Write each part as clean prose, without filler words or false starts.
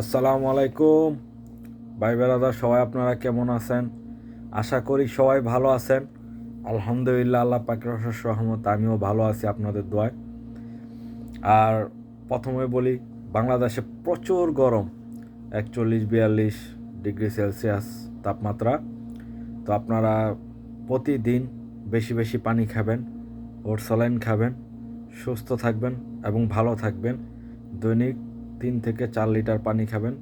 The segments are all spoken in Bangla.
আসসালামু আলাইকুম ভাই বেরাদার, সবাই আপনারা কেমন আছেন? আশা করি সবাই ভালো আছেন। আলহামদুলিল্লাহ, আল্লাহ পাকের অশেষ রহমত, আমিও ভালো আছি আপনাদের দোয়ায়। আর প্রথমে বলি, বাংলাদেশে প্রচুর গরম, 41-42 ডিগ্রি সেলসিয়াস তাপমাত্রা। তো আপনারা প্রতিদিন বেশি বেশি পানি খাবেন, ওর স্যালাইন খাবেন, সুস্থ থাকবেন এবং ভালো থাকবেন। দৈনিক 3 থেকে 4 লিটার পানি খাবেন,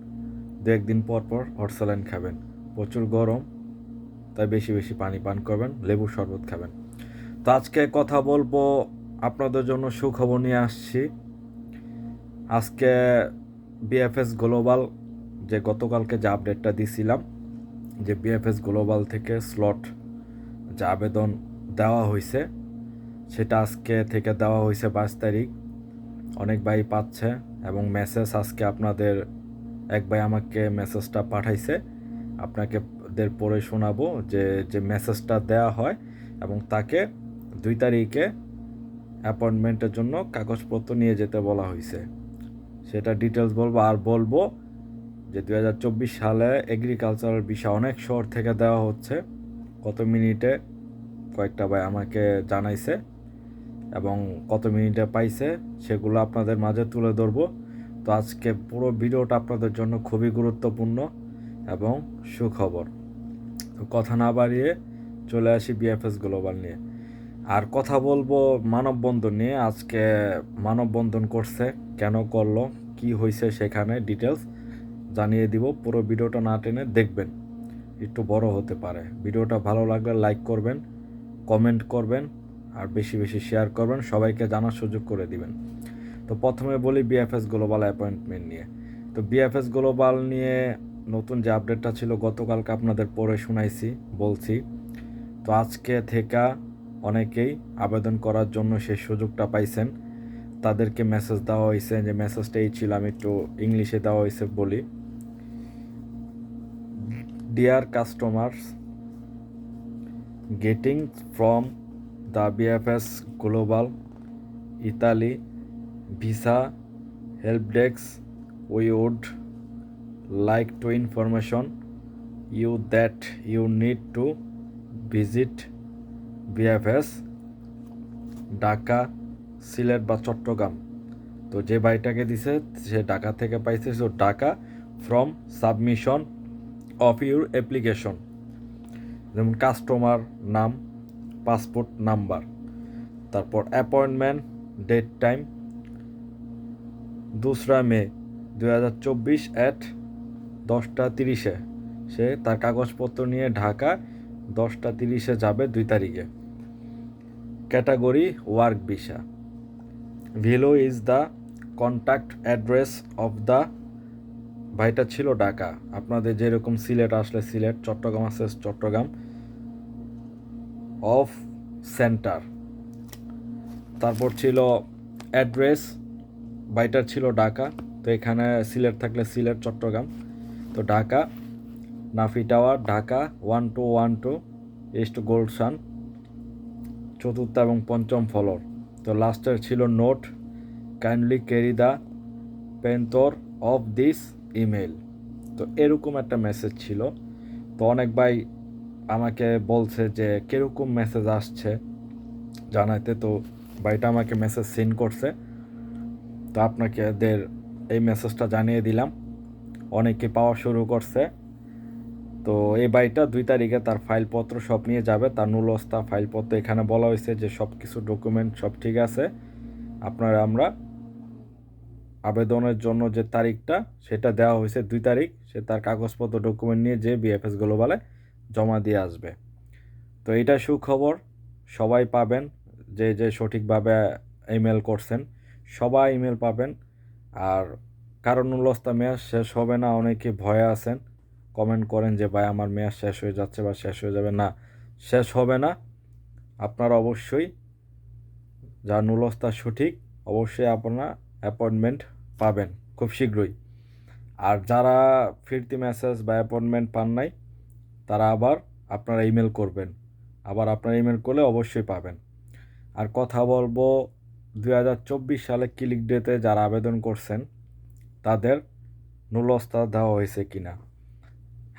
1দিন পর পর হট স্যালাইন খাবেন। প্রচুর গরম, তাই বেশি বেশি পানি পান করবেন, লেবুর শরবত খাবেন। তো আজকে কথা বলবো, আপনাদের জন্য সুখবর নিয়ে আসছি। আজকে বিএফএস গ্লোবাল, যে গতকালকে যে আপডেটটা দিছিলাম, যে বিএফএস গ্লোবাল থেকে স্লট যে আবেদন দেওয়া হয়েছে, সেটা আজকে থেকে দেওয়া হয়েছে 22 তারিখ। অনেক ভাই পাচ্ছে এবং মেসেজ আজকে আপনাদের এক ভাই আমাকে মেসেজটা পাঠাইছে, আপনাকে পড়ে শোনাবো যে যে মেসেজটা দেওয়া হয় এবং তাকে 2 তারিখে অ্যাপয়েন্টমেন্টের জন্য কাগজপত্র নিয়ে যেতে বলা হয়েছে। সেটা ডিটেলস বলবো। আর বলবো যে 2024 সালে এগ্রিকালচারাল ভিসা অনেক শহর থেকে দেওয়া হচ্ছে, কত মিনিটে কয়েকটা ভাই আমাকে জানাইছে এবং কত মিনিটে পাইছে সেগুলো আপনাদের মাঝে তুলে ধরবো। তো আজকে পুরো ভিডিওটা আপনাদের জন্য খুবই গুরুত্বপূর্ণ এবং সুখবর। তো কথা না বাড়িয়ে চলে আসি বিএফএস গ্লোবাল নিয়ে। আর কথা বলবো মানববন্ধন নিয়ে। আজকে মানববন্ধন করছে, কেন করলো, কি হয়েছে, সেখানে ডিটেলস জানিয়ে দিব। পুরো ভিডিওটা না টেনে দেখবেন, একটু বড় হতে পারে। ভিডিওটা ভালো লাগলে লাইক করবেন, কমেন্ট করবেন আর বেশি বেশি শেয়ার করবেন, সবাইকে জানার সুযোগ করে দিবেন। তো প্রথমে বলি বিএফএস গ্লোবাল অ্যাপয়েন্টমেন্ট নিয়ে। তো বিএফএস গ্লোবাল নিয়ে নতুন যে আপডেটটা ছিল গতকালকে আপনাদের পড়ে শোনাইছি, বলছি। তো আজকে থেকে অনেকেই আবেদন করার জন্য সেই সুযোগটা পাইছেন, তাদেরকে মেসেজ দেওয়া হয়েছে। যে মেসেজটা এই ছিল, আমি একটু ইংলিশে দেওয়া হয়েছে বলি। Dear customers, getting from the BFS global Italy visa help desk, we would like to information you that you need to visit BFS Dhaka, Sylhet বা চট্টগ্রাম। তো যে ভাইটাকে দিছে সে ঢাকা থেকে পাইছে। So Dhaka from submission of your application, যেমন কাস্টমার নাম, পাসপোর্ট নাম্বার, তারপর appointment date time 2 May 2024 at 10টা 30-এ। সে তার কাগজপত্র নিয়ে ঢাকা 10টা 30-এ যাবে 2 তারিখে। Category work visa. ভিলো is the contact address of the, ভাইটা ছিল ঢাকা। আপনাদের যেরকম সিলেট আসলে সিলেট, চট্টগ্রাম আসলে চট্টগ্রাম, অফ সেন্টার। তারপর ছিল অ্যাড্রেস, বাইটার ছিল ঢাকা। তো এখানে সিলেট থাকলে সিলেট, চট্টগ্রাম। তো ঢাকা নাফি টাওয়ার, ঢাকা 1212 ইস্ট গোল্ডসান, 4র্থ এবং 5ম ফ্লোর। তো লাস্টের ছিল note, kindly carry the printout of this email. তো এরকম একটা মেসেজ ছিল। তো অনেক ভাই আমাকে বলছে যে কীরকম মেসেজ আসছে জানাইতে। তো ভাইটা আমাকে মেসেজ সেন্ড করছে, তো আপনাকে এই মেসেজটা জানিয়ে দিলাম। অনেকে পাওয়া শুরু করছে। তো এই ভাইটা 2 তারিখে তার ফাইলপত্র সব নিয়ে যাবে, তার নুলস্তা ফাইলপত্র। এখানে বলা হয়েছে যে সব কিছু ডকুমেন্ট সব ঠিক আছে, আমরা আবেদনের জন্য যে তারিখটা সেটা দেওয়া হয়েছে 2 তারিখ। সে তার কাগজপত্র ডকুমেন্ট নিয়ে যে বিএফএস গ্লোবালে জমা দিয়ে আসবে। তো এটা সুখবর, সবাই পাবেন। যে যে সঠিকভাবে ইমেল করছেন সবাই ইমেল পাবেন। আর কারণ নুলস্তা মেয়াদ শেষ হবে না, অনেকে ভয়ে আছেন, কমেন্ট করেন যে ভাই আমার মেয়াদ শেষ হয়ে যাচ্ছে বা শেষ হয়ে যাবে। না, শেষ হবে না। আপনারা অবশ্যই, যা নুলস্তা সঠিক, অবশ্যই আপনারা অ্যাপয়েন্টমেন্ট পাবেন খুব শীঘ্রই। আর যারা ফিরতি মেসেজ বা অ্যাপয়েন্টমেন্ট পান নাই, তারা আবার আপনারা ইমেল করবেন, আবার আপনারা ইমেল করলে অবশ্যই পাবেন। আর কথা বলবো 2024 সালে ক্লিক ডেতে যারা আবেদন করছেন তাদের নুলস্তা দেওয়া হয়েছে কিনা।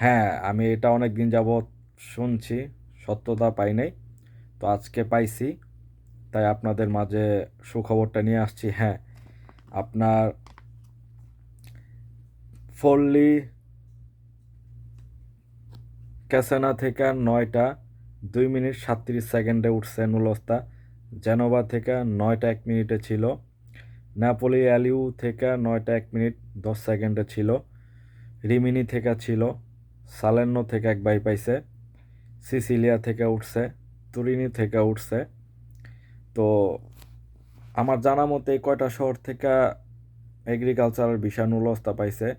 হ্যাঁ, আমি এটা অনেক দিন যাবৎ শুনছি, সত্যতা পাই নাই। তো আজকে পাইছি, তাই আপনাদের মাঝে সুখবরটা নিয়ে আসছি। হ্যাঁ, আপনার ফল্লি ক্যাসেনা থেকে 9টা 2 মিনিট 37 সেকেন্ডে উঠছে নুলস্তা। জেনোভা থেকে 9টা 1 মিনিটে ছিল। নাপোলি অ্যালিউ থেকে 9টা 1 মিনিট 10 সেকেন্ডে ছিল। রিমিনি থেকে ছিল। সালের্নো থেকে এক বাই পাইছে। সিসিলিয়া থেকে উঠছে। তুরিনি থেকে উঠছে। তো আমার জানা মতে এই কয়টা শহর থেকে এগ্রিকালচারাল ভিসা নুলস্তা পাইছে।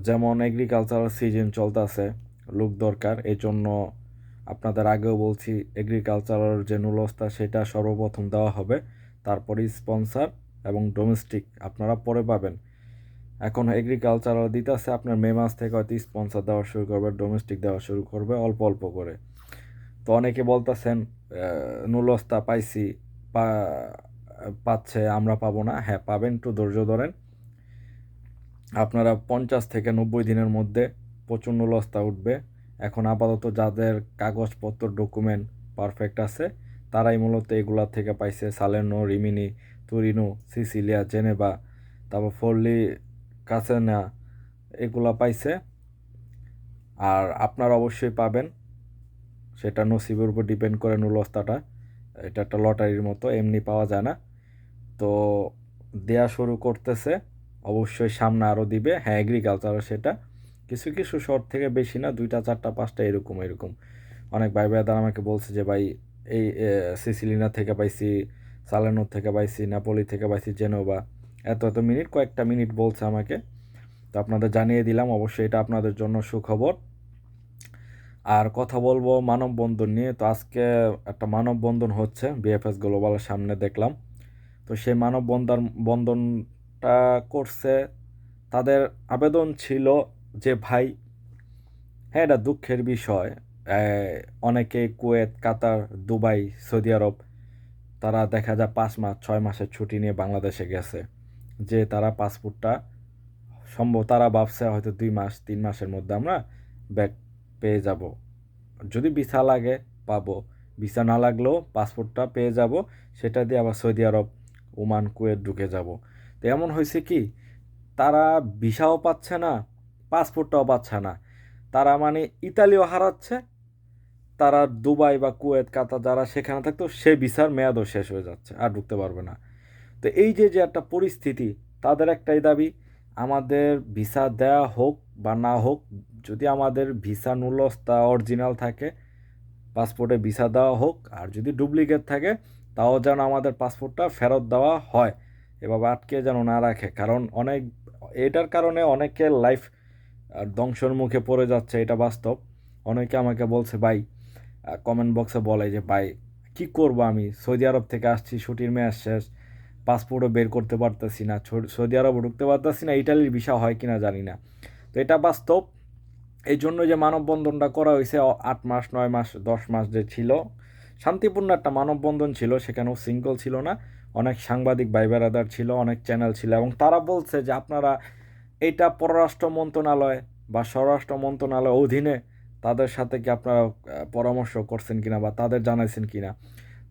যেমন এগ্রিকালচারাল সিজন চলতেছে, লোক দরকার, এই জন্য আপনাদের আগেও বলছি এগ্রিকালচারাল যে নুলস্তা সেটা সর্বপ্রথম দেওয়া হবে, তারপরে স্পন্সার এবং ডোমেস্টিক আপনারা পরে পাবেন। এখন এগ্রিকালচারাল দিতেছে, আপনার মে মাস থেকে হয়তো স্পন্সার দেওয়া শুরু করবে, ডোমেস্টিক দেওয়া শুরু করবে অল্প অল্প করে। তো অনেকে বলতেছেন নুলস্তা পাইছি, পাচ্ছে, আমরা পাবো না। হ্যাঁ পাবেন, একটু ধৈর্য ধরেন। আপনারা 50 থেকে 90 দিনের মধ্যে প্রচুর নুলস্তা উঠবে। এখন আপাতত যাদের কাগজপত্র ডকুমেন্ট পারফেক্ট আছে তারাই মূলত এগুলা থেকে পাইছে। Salerno, Remini, Torino, Cecilia, Geneva, তারপর ফল্লি কাসেনা, এগুলা পাইছে। আর আপনারা অবশ্যই পাবেন, সেটা নসিবের উপর ডিপেন্ড করে নুলস্তাটা। এটা একটা লটারির মতো, এমনি পাওয়া যায় না। তো দেয়া শুরু করতেছে, অবশ্যই সামনে আরও দিবে। হ্যাঁ এগ্রিকালচার সেটা কিছু কিছু শহর থেকে, বেশি না, 2টা 4টা 5টা এরকম এরকম। অনেক ভাই ভাইয়াদার আমাকে বলছে যে ভাই এই সিসিলিনা থেকে পাইছি, সালের্নো থেকে পাইছি, নাপোলি থেকে পাইছি, জেনোভা, এত এত মিনিট, কয়েকটা মিনিট বলছে আমাকে। তো আপনাদের জানিয়ে দিলাম, অবশ্যই এটা আপনাদের জন্য সুখবর। আর কথা বলবো মানববন্ধন নিয়ে। তো আজকে একটা মানববন্ধন হচ্ছে বিএফএস গ্লোবালের সামনে দেখলাম। তো সেই বন্ধনটা করছে, তাদের আবেদন ছিল যে ভাই, হ্যাঁ এটা দুঃখের বিষয়, অনেকে কুয়েত, কাতার, দুবাই, সৌদি আরব, তারা দেখা যায় 5 মাস 6 মাসের ছুটি নিয়ে বাংলাদেশে গেছে, যে তারা পাসপোর্টটা সম্ভব, তারা ভাবছে হয়তো 2 মাস 3 মাসের মধ্যে আমরা ব্যাক পেয়ে যাব, যদি ভিসা লাগে পাবো, ভিসা না লাগলেও পাসপোর্টটা পেয়ে যাব, সেটা দিয়ে আবার সৌদি আরব, ওমান, কুয়েত ঢুকে যাব। তো এমন হয়েছে কি, তারা ভিসাও পাচ্ছে না, পাসপোর্টটাও পাচ্ছে না। তারা মানে ইতালিও হারাচ্ছে, তারা দুবাই বা কুয়েত, কাতার যারা সেখানে থাকতো সে ভিসার মেয়াদও শেষ হয়ে যাচ্ছে, আর ঢুকতে পারবে না। তো এই যে যে একটা পরিস্থিতি, তাদের একটাই দাবি, আমাদের ভিসা দেয়া হোক বা না হোক, যদি আমাদের ভিসা নুলস্তা অরিজিনাল থাকে পাসপোর্টে ভিসা দেওয়া হোক, আর যদি ডুপ্লিকেট থাকে তাও যেন আমাদের পাসপোর্টটা ফেরত দেওয়া হয়, এভাবে আটকে যেন না রাখে। কারণ এটার কারণে অনেকের লাইফ ধ্বংসের মুখে পড়ে যাচ্ছে, এটা বাস্তব। অনেকে আমাকে বলছে ভাই, কমেন্ট বক্সে বলে যে ভাই কি করব, আমি সৌদি আরব থেকে আসছি, ছুটির মেয়াদ শেষ, পাসপোর্টও বের করতে পারতেছি না, সৌদি আরবও ঢুকতে পারতেছি না, ইটালির ভিসা হয় কিনা জানি না। তো এটা বাস্তব। এই জন্য যে মানববন্ধনটা করা হয়েছে, 8 মাস 9 মাস 10 মাস যে ছিল, শান্তিপূর্ণ একটা মানববন্ধন ছিল, সেখানেও সিঙ্গল ছিল না, অনেক সাংবাদিক ভাই বেড়াদার ছিল, অনেক চ্যানেল ছিল, এবং তারা বলছে যে আপনারা এটা পররাষ্ট্র মন্ত্রণালয় বা স্বরাষ্ট্র মন্ত্রণালয় অধীনে তাদের সাথে কি আপনারা পরামর্শ করছেন কিনা বা তাদের জানাইছেন কিনা।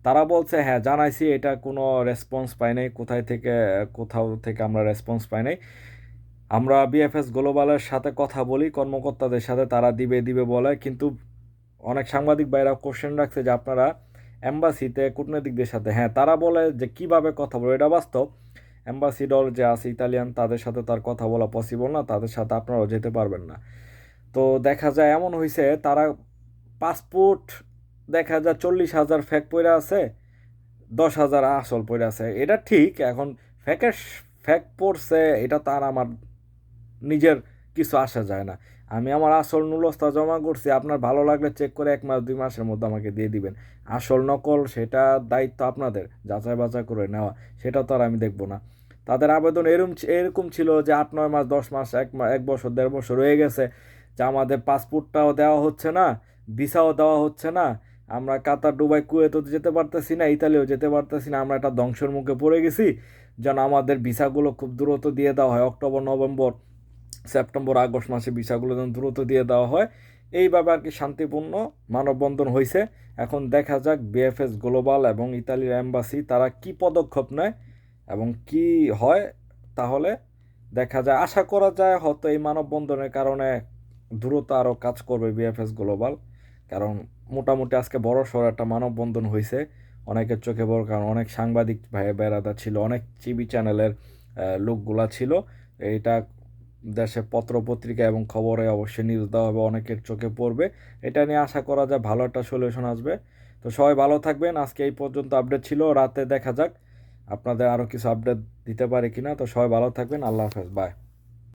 তারা বলছে হ্যাঁ জানাইছি, এটা কোনো রেসপন্স পাই নাই, কোথাও থেকে আমরা রেসপন্স পাই নাই। আমরা বিএফএস গ্লোবালের সাথে কথা বলি, কর্মকর্তাদের সাথে, তারা দিবে দিবে বলে, কিন্তু অনেক সাংবাদিক ভাইরা কোশ্চেন রাখছে যে আপনারা এম্বাসিতে কূটনীতিকদের সাথে, হ্যাঁ তারা বলে যে কিভাবে কথা বলবো, এটা বাস্তব। অ্যাম্বাসিডর যে আছে ইতালিয়ান, তাদের সাথে তার কথা বলা পসিবল না, তাদের সাথে আপনারাও যেতে পারবেন না। তো দেখা যায় এমন হয়েছে, তারা পাসপোর্ট দেখা যায় 40,000 ফেক পইরা আছে, 10,000 আসল পইরা আছে, এটা ঠিক। এখন ফেকের ফেক পড়ছে, এটা তার আমার নিজের কিছু আসা যায় না। আমি আমার আসল নুলস্তা জমা করছি, আপনার ভালো লাগলে চেক করে 1 মাস 2 মাসের মধ্যে আমাকে দিয়ে দিবেন। আসল নকল সেটা দায়িত্ব আপনাদের, যাচাই বাছাই করে নেওয়া, সেটা তো আর আমি দেখবো না। তাদের আবেদন এরকম ছিল যে 8 9 মাস 10 মাস 1 বছর 1.5 বছর হয়ে গেছে, যে আমাদের পাসপোর্টটাও দেওয়া হচ্ছে না, ভিসাও দেওয়া হচ্ছে না, আমরা কাতার, দুবাই, কুয়েতও যেতে পারতেছি না, ইতালিও যেতে পারতেছি না, আমরা একটা ধ্বংসের মুখে পড়ে গেছি। যেন আমাদের ভিসাগুলো খুব দ্রুত দিয়ে দেওয়া হয়, অক্টোবর, নভেম্বর, সেপ্টেম্বর, আগস্ট মাসে ভিসাগুলো যেন দ্রুত দিয়ে দেওয়া হয়। এইভাবে আর কি শান্তিপূর্ণ মানববন্ধন হয়েছে। এখন দেখা যাক বিএফএস গ্লোবাল এবং ইতালির এম্বাসি তারা কি পদক্ষেপ নেয় এবং কি হয়। তাহলে দেখা যায়, আশা করা যায় হয়তো এই মানববন্ধনের কারণে দ্রুত আরও কাজ করবে বিএফএস গ্লোবাল। কারণ মোটামুটি আজকে বড় সড় একটা মানববন্ধন হয়েছে, অনেকের চোখে বড়, কারণ অনেক সাংবাদিক ভাই বেড়াদা ছিল, অনেক টিভি চ্যানেলের লোকগুলা ছিল। এইটা দেশে পত্র পত্রিকা এবং খবরে অবশ্যই নিউজ দেওয়া হবে, অনেকের চোখে পড়বে। এটা নিয়ে আশা করা যায় ভালো একটা সলিউশন আসবে। তো সবাই ভালো থাকবেন। আজকে এই পর্যন্ত আপডেট ছিল, রাতে দেখা যাক আপনাদের আরও কিছু আপডেট দিতে পারি কিনা। তো সবাই ভালো থাকবেন, আল্লাহ হাফেজ, বাই।